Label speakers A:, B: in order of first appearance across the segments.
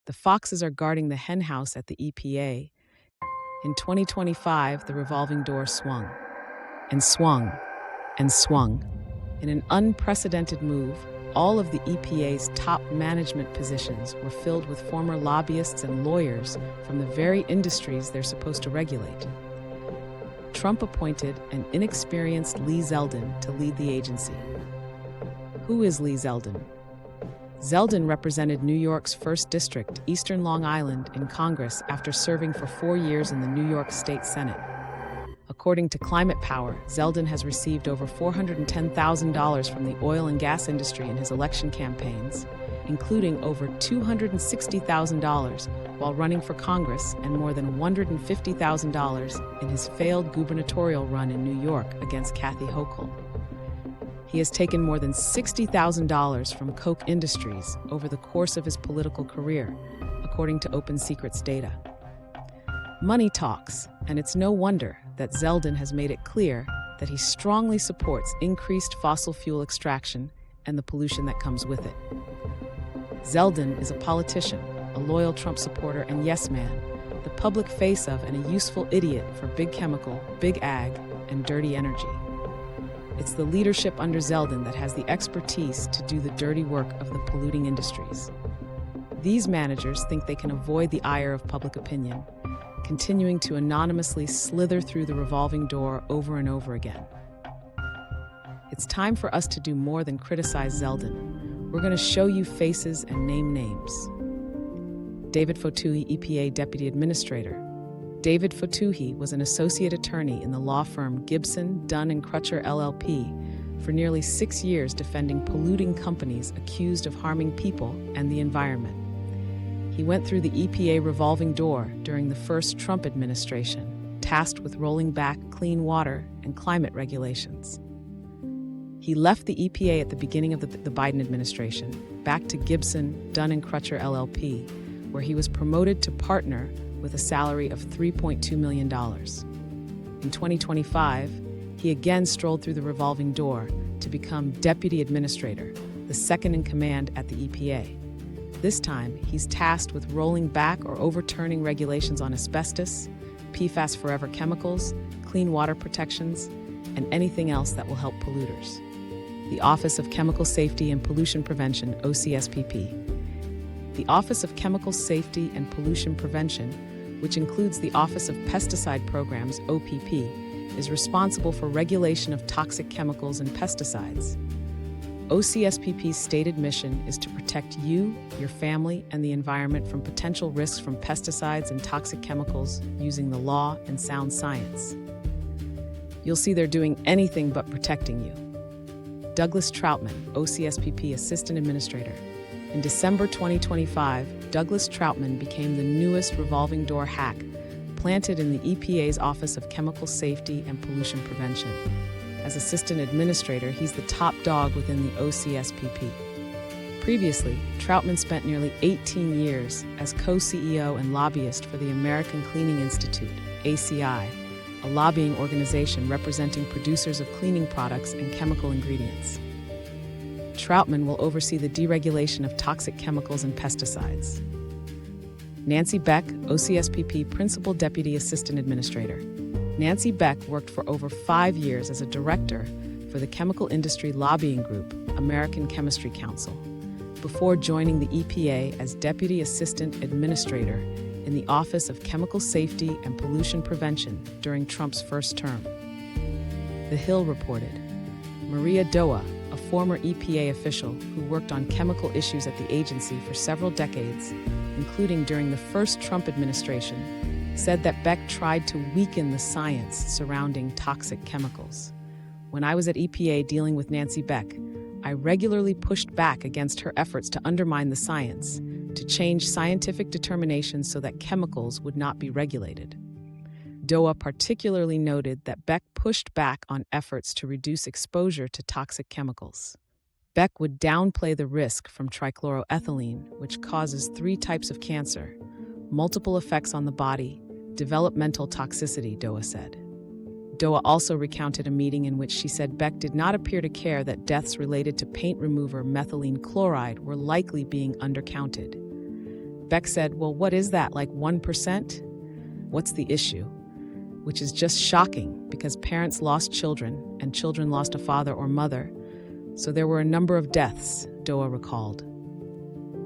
A: The foxes are guarding the henhouse at the EPA. In 2025, the revolving door swung and swung and swung. In an unprecedented move, all of the EPA's top management positions were filled with former lobbyists and lawyers from the very industries they're supposed to regulate. Trump appointed an inexperienced Lee Zeldin to lead the agency. Who is Lee Zeldin? Zeldin represented New York's 1st District, Eastern Long Island, in Congress after serving for 4 years in the New York State Senate. According to Climate Power, Zeldin has received over $410,000 from the oil and gas industry in his election campaigns, including over $260,000 while running for Congress and more than $150,000 in his failed gubernatorial run in New York against Kathy Hochul. He has taken more than $60,000 from Koch Industries over the course of his political career, according to Open Secrets data. Money talks, and it's no wonder that Zeldin has made it clear that he strongly supports increased fossil fuel extraction and the pollution that comes with it. Zeldin is a politician, a loyal Trump supporter and yes man, the public face of and a useful idiot for big chemical, big ag, and dirty energy. It's the leadership under Zeldin that has the expertise to do the dirty work of the polluting industries. These managers think they can avoid the ire of public opinion, continuing to anonymously slither through the revolving door over and over again. It's time for us to do more than criticize Zeldin. We're going to show you faces and name names. David Fotouhi, EPA Deputy Administrator. David Fotouhi was an associate attorney in the law firm Gibson, Dunn & Crutcher LLP for nearly 6 years defending polluting companies accused of harming people and the environment. He went through the EPA Revolving Door during the first Trump administration, tasked with rolling back clean water and climate regulations. He left the EPA at the beginning of the Biden administration, back to Gibson, Dunn & Crutcher LLP, where he was promoted to partner with a salary of $3.2 million. In 2025, he again strolled through the revolving door to become Deputy Administrator, the second in command at the EPA. This time, he's tasked with rolling back or overturning regulations on asbestos, PFAS forever chemicals, clean water protections, and anything else that will help polluters. The Office of Chemical Safety and Pollution Prevention, OCSPP. The Office of Chemical Safety and Pollution Prevention, which includes the Office of Pesticide Programs, OPP, is responsible for regulation of toxic chemicals and pesticides. OCSPP's stated mission is to protect you, your family, and the environment from potential risks from pesticides and toxic chemicals using the law and sound science. You'll see they're doing anything but protecting you. Douglas Troutman, OCSPP Assistant Administrator. In December 2025, Douglas Troutman became the newest revolving door hack planted in the EPA's Office of Chemical Safety and Pollution Prevention. As Assistant Administrator, he's the top dog within the OCSPP. Previously, Troutman spent nearly 18 years as co-CEO and lobbyist for the American Cleaning Institute, ACI, a lobbying organization representing producers of cleaning products and chemical ingredients. Troutman will oversee the deregulation of toxic chemicals and pesticides. Nancy Beck, OCSPP Principal Deputy Assistant Administrator. Nancy Beck worked for over 5 years as a director for the chemical industry lobbying group, American Chemistry Council, before joining the EPA as Deputy Assistant Administrator in the Office of Chemical Safety and Pollution Prevention during Trump's first term. The Hill reported, Maria Doa, a former EPA official who worked on chemical issues at the agency for several decades, including during the first Trump administration, said that Beck tried to weaken the science surrounding toxic chemicals. When I was at EPA dealing with Nancy Beck, I regularly pushed back against her efforts to undermine the science, to change scientific determinations so that chemicals would not be regulated. Doa particularly noted that Beck pushed back on efforts to reduce exposure to toxic chemicals. Beck would downplay the risk from trichloroethylene, which causes 3 types of cancer, multiple effects on the body, developmental toxicity, Doa said. Doa also recounted a meeting in which she said Beck did not appear to care that deaths related to paint remover methylene chloride were likely being undercounted. Beck said, "Well, what is that, like 1%? What's the issue?" Which is just shocking because parents lost children and children lost a father or mother, so there were a number of deaths, Doa recalled.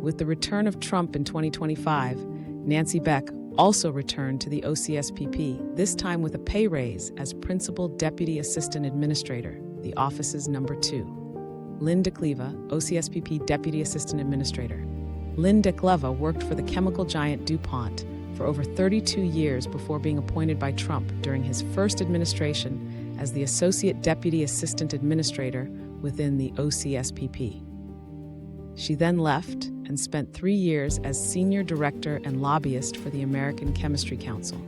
A: With the return of Trump in 2025, Nancy Beck also returned to the OCSPP, this time with a pay raise as Principal Deputy Assistant Administrator, the office's number 2. Lynn DeCleva, OCSPP Deputy Assistant Administrator. Lynn DeCleva worked for the chemical giant DuPont for over 32 years before being appointed by Trump during his first administration as the Associate Deputy Assistant Administrator within the OCSPP. She then left and spent 3 years as Senior Director and Lobbyist for the American Chemistry Council.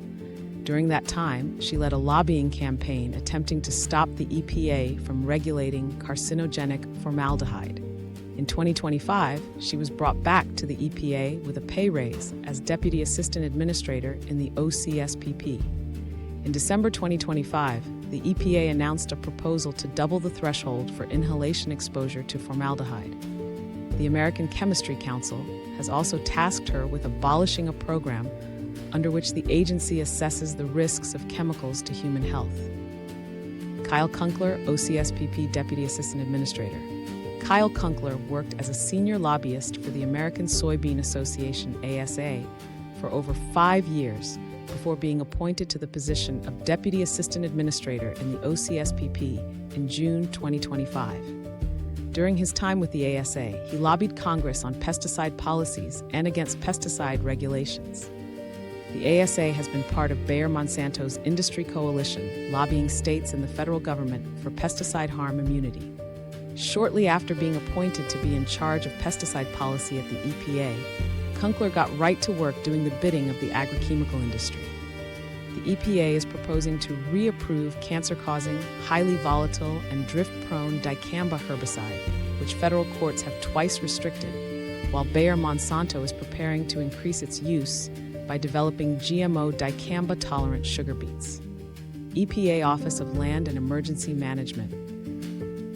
A: During that time, she led a lobbying campaign attempting to stop the EPA from regulating carcinogenic formaldehyde. In 2025, she was brought back to the EPA with a pay raise as Deputy Assistant Administrator in the OCSPP. In December 2025, the EPA announced a proposal to double the threshold for inhalation exposure to formaldehyde. The American Chemistry Council has also tasked her with abolishing a program under which the agency assesses the risks of chemicals to human health. Kyle Kunkler, OCSPP Deputy Assistant Administrator. Kyle Kunkler worked as a senior lobbyist for the American Soybean Association, ASA, for over 5 years before being appointed to the position of Deputy Assistant Administrator in the OCSPP in June 2025. During his time with the ASA, he lobbied Congress on pesticide policies and against pesticide regulations. The ASA has been part of Bayer-Monsanto's industry coalition, lobbying states and the federal government for pesticide harm immunity. Shortly after being appointed to be in charge of pesticide policy at the EPA, Kunkler got right to work doing the bidding of the agrochemical industry. The EPA is proposing to reapprove cancer-causing, highly volatile, and drift-prone dicamba herbicide, which federal courts have twice restricted, while Bayer-Monsanto is preparing to increase its use by developing GMO dicamba-tolerant sugar beets. EPA Office of Land and Emergency Management.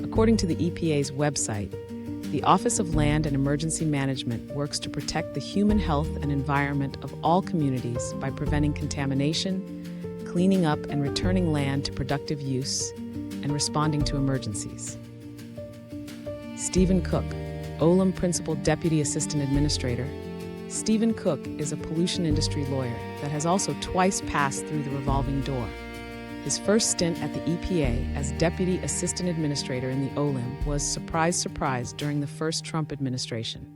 A: According to the EPA's website, the Office of Land and Emergency Management works to protect the human health and environment of all communities by preventing contamination, cleaning up and returning land to productive use, and responding to emergencies. Stephen Cook, Olam Principal Deputy Assistant Administrator. Stephen Cook is a pollution industry lawyer that has also twice passed through the Revolving Door. His first stint at the EPA as Deputy Assistant Administrator in the OLIM was, surprise, surprise, during the first Trump administration.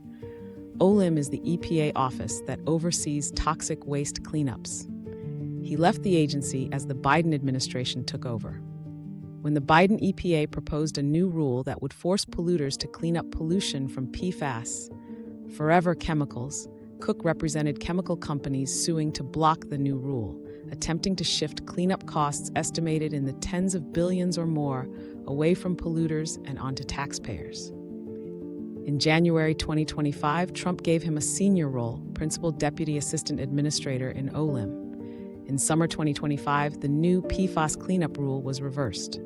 A: OLIM is the EPA office that oversees toxic waste cleanups. He left the agency as the Biden administration took over. When the Biden EPA proposed a new rule that would force polluters to clean up pollution from PFAS, forever chemicals, Cook represented chemical companies suing to block the new rule, attempting to shift cleanup costs estimated in the tens of billions or more away from polluters and onto taxpayers. In January 2025, Trump gave him a senior role, Principal Deputy Assistant Administrator in OLIM. In summer 2025, the new PFAS cleanup rule was reversed.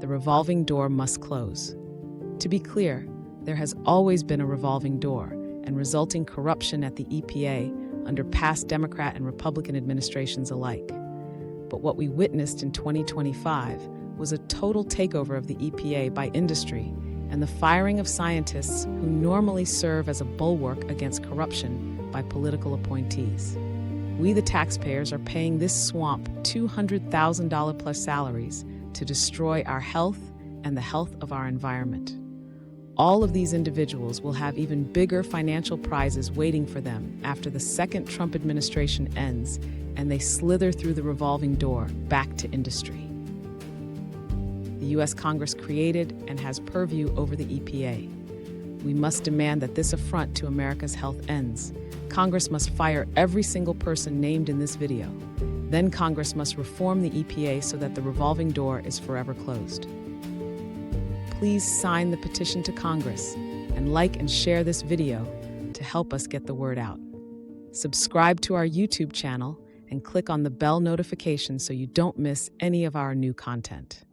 A: The revolving door must close. To be clear, there has always been a revolving door, and resulting corruption at the EPA under past Democrat and Republican administrations alike. But what we witnessed in 2025 was a total takeover of the EPA by industry and the firing of scientists who normally serve as a bulwark against corruption by political appointees. We, the taxpayers, are paying this swamp $200,000 plus salaries to destroy our health and the health of our environment. All of these individuals will have even bigger financial prizes waiting for them after the second Trump administration ends and they slither through the revolving door back to industry. The U.S. Congress created and has purview over the EPA. We must demand that this affront to America's health ends. Congress must fire every single person named in this video. Then Congress must reform the EPA so that the revolving door is forever closed. Please sign the petition to Congress and like and share this video to help us get the word out. Subscribe to our YouTube channel and click on the bell notification so you don't miss any of our new content.